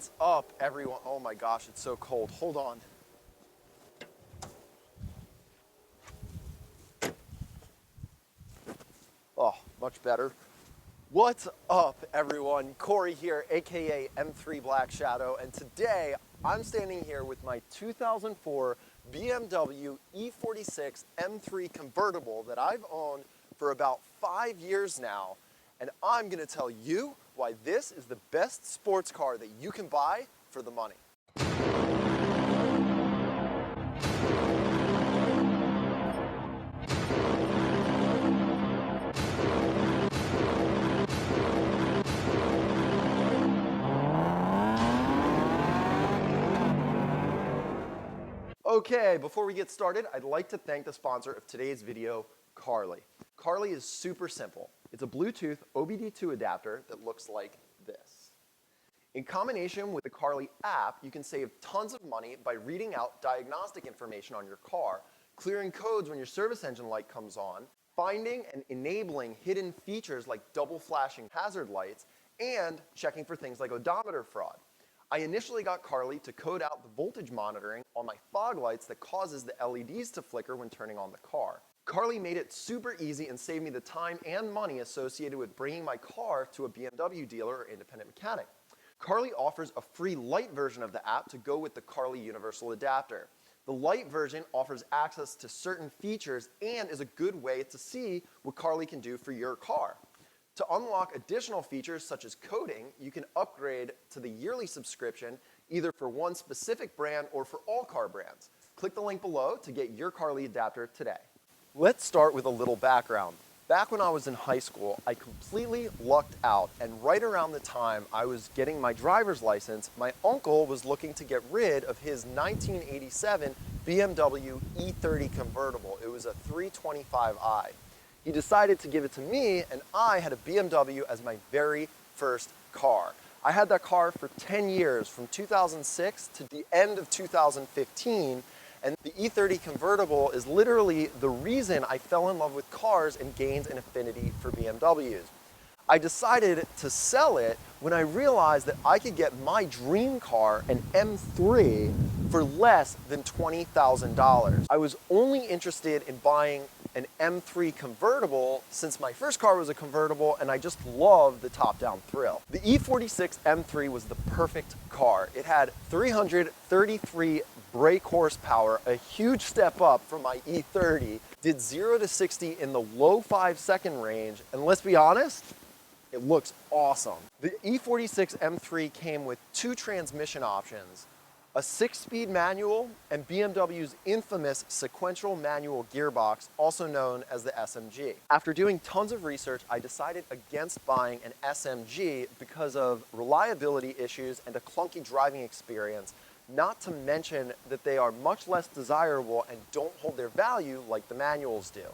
What's up, everyone? Oh my gosh, it's so cold. Hold on. Oh, much better. What's up, everyone? Corey here, aka M3 Black Shadow, and today I'm standing here with my 2004 BMW E46 M3 Convertible that I've owned for about 5 years now, and I'm going to tell you why this is the best sports car that you can buy for the money. Okay, before we get started, I'd like to thank the sponsor of today's video, Carly. Carly is super simple. It's a Bluetooth OBD2 adapter that looks like this. In combination with the Carly app, you can save tons of money by reading out diagnostic information on your car, clearing codes when your service engine light comes on, finding and enabling hidden features like double flashing hazard lights, and checking for things like odometer fraud. I initially got Carly to code out the voltage monitoring on my fog lights that causes the LEDs to flicker when turning on the car. Carly made it super easy and saved me the time and money associated with bringing my car to a BMW dealer or independent mechanic. Carly offers a free light version of the app to go with the Carly Universal Adapter. The light version offers access to certain features and is a good way to see what Carly can do for your car. To unlock additional features such as coding, you can upgrade to the yearly subscription either for one specific brand or for all car brands. Click the link below to get your Carly adapter today. Let's start with a little background. Back when I was in high school, I completely lucked out, and right around the time I was getting my driver's license, my uncle was looking to get rid of his 1987 BMW E30 Convertible. It was a 325i. He decided to give it to me, and I had a BMW as my very first car. I had that car for 10 years, from 2006 to the end of 2015, and the E30 Convertible is literally the reason I fell in love with cars and gained an affinity for BMWs. I decided to sell it when I realized that I could get my dream car, an M3, for less than $20,000. I was only interested in buying an M3 convertible since my first car was a convertible and I just loved the top-down thrill. The E46 M3 was the perfect car. It had 333 brake horsepower, a huge step up from my E30, did 0 to 60 in the low 5-second range, and let's be honest, it looks awesome. The E46 M3 came with 2 transmission options, a 6-speed manual, and BMW's infamous sequential manual gearbox, also known as the SMG. After doing tons of research, I decided against buying an SMG because of reliability issues and a clunky driving experience, not to mention that they are much less desirable and don't hold their value like the manuals do.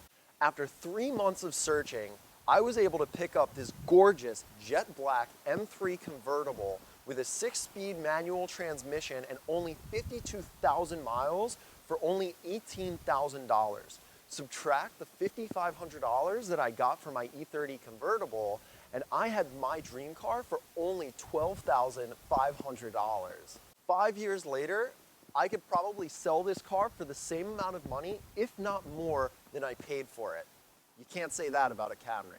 After 3 months of searching, I was able to pick up this gorgeous jet black M3 convertible with a 6-speed manual transmission and only 52,000 miles for only $18,000. Subtract the $5,500 that I got for my E30 convertible, and I had my dream car for only $12,500. 5 years later, I could probably sell this car for the same amount of money, if not more, than I paid for it. You can't say that about a Camry.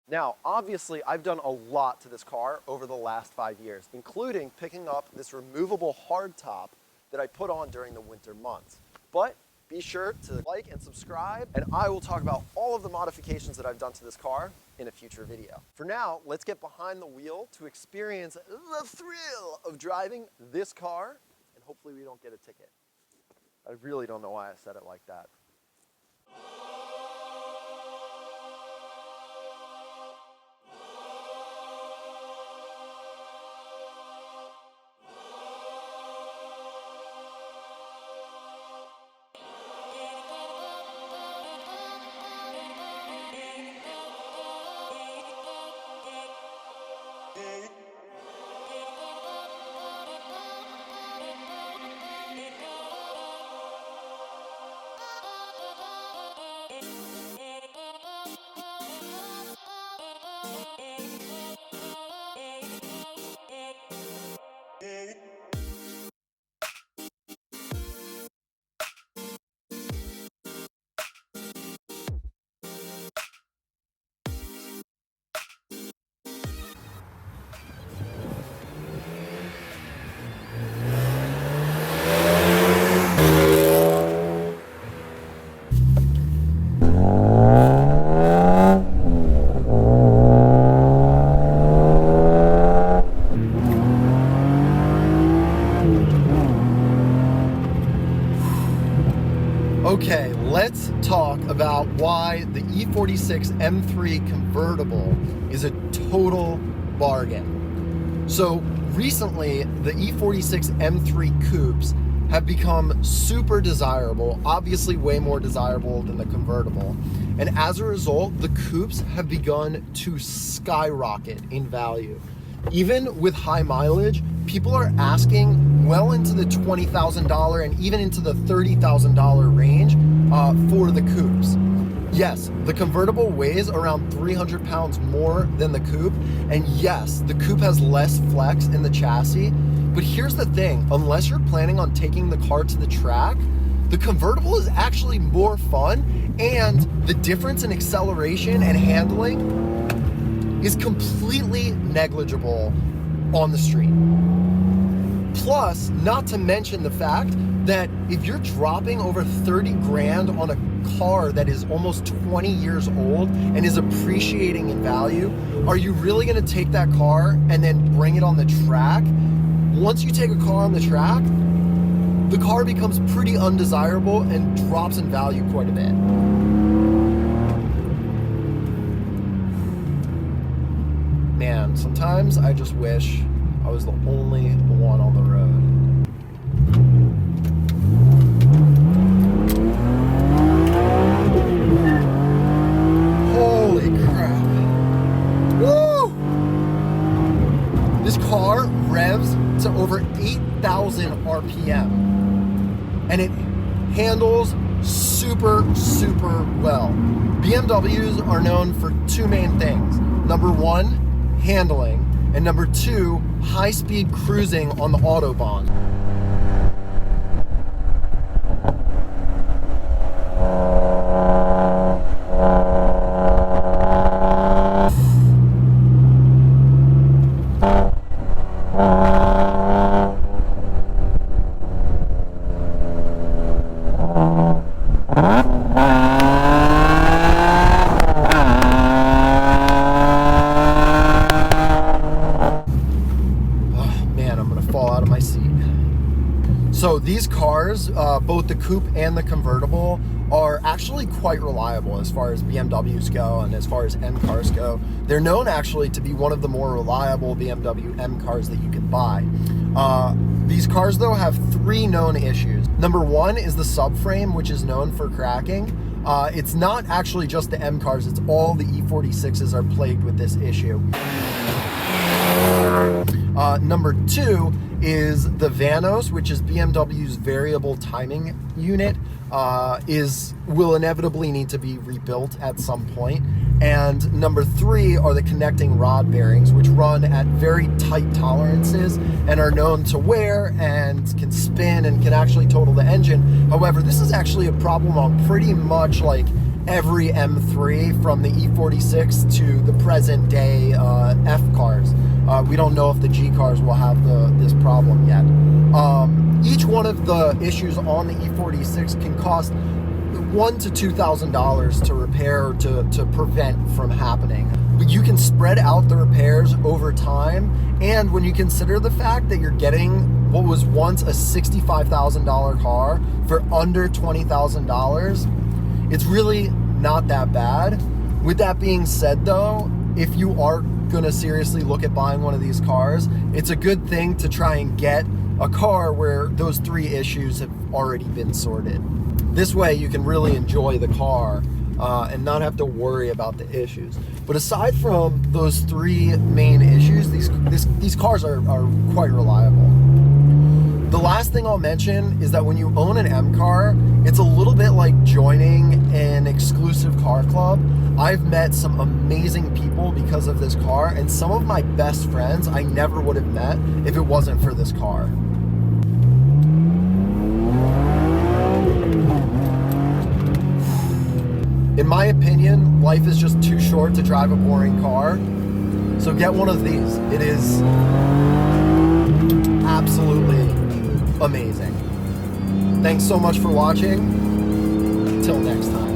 Now, obviously, I've done a lot to this car over the last 5 years, including picking up this removable hardtop that I put on during the winter months. But be sure to like and subscribe, and I will talk about all of the modifications that I've done to this car in a future video. For now, let's get behind the wheel to experience the thrill of driving this car, and hopefully we don't get a ticket. I really don't know why I said it like that. Okay, let's talk about why the E46 M3 Convertible is a total bargain. So recently, the E46 M3 Coupes have become super desirable, obviously way more desirable than the convertible. And as a result, the coupes have begun to skyrocket in value. Even with high mileage, people are asking well into the $20,000 and even into the $30,000 range for the coupes. Yes, the convertible weighs around 300 pounds more than the coupe, and yes, the coupe has less flex in the chassis. But here's the thing, unless you're planning on taking the car to the track, the convertible is actually more fun, and the difference in acceleration and handling is completely negligible on the street. Plus, not to mention the fact that if you're dropping over 30 grand on a car that is almost 20 years old and is appreciating in value, are you really gonna take that car and then bring it on the track? Once you take a car on the track, the car becomes pretty undesirable and drops in value quite a bit. Man, sometimes I just wish I was the only one on the road. Holy crap. Woo! This car revs to over 8,000 RPM, and it handles super well. BMWs are known for two main things. Number one, handling, and number two, high-speed cruising on the Autobahn. So these cars, both the coupe and the convertible, are actually quite reliable as far as BMWs go and as far as M cars go. They're known actually to be one of the more reliable BMW M cars that you can buy. These cars though have three known issues. Number one is the subframe, which is known for cracking. It's not actually just the M cars, it's all the E46s are plagued with this issue. Number two is the Vanos, which is BMW's variable timing unit, will inevitably need to be rebuilt at some point. And number three are the connecting rod bearings, which run at very tight tolerances and are known to wear and can spin and can actually total the engine. However, this is actually a problem on pretty much like every M3 from the E46 to the present day F cars. We don't know if the G cars will have this problem yet. Each one of the issues on the E46 can cost $1,000 to $2,000 to repair or to prevent from happening. But you can spread out the repairs over time, and when you consider the fact that you're getting what was once a $65,000 car for under $20,000, it's really not that bad. With that being said though, if you are gonna seriously look at buying one of these cars, it's a good thing to try and get a car where those three issues have already been sorted. This way you can really enjoy the car and not have to worry about the issues. But aside from those three main issues, these cars are quite reliable. The last thing I'll mention is that when you own an M car, it's a little bit like joining an exclusive car club. I've met some amazing people because of this car, and some of my best friends I never would have met if it wasn't for this car. In my opinion, life is just too short to drive a boring car, so get one of these. It is absolutely amazing. Thanks so much for watching. Till next time.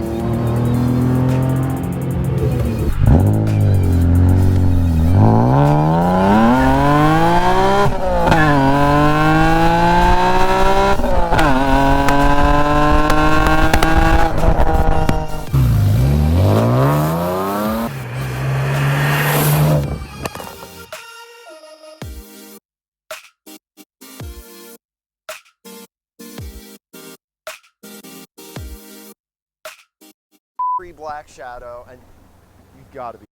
black shadow, and you've got to be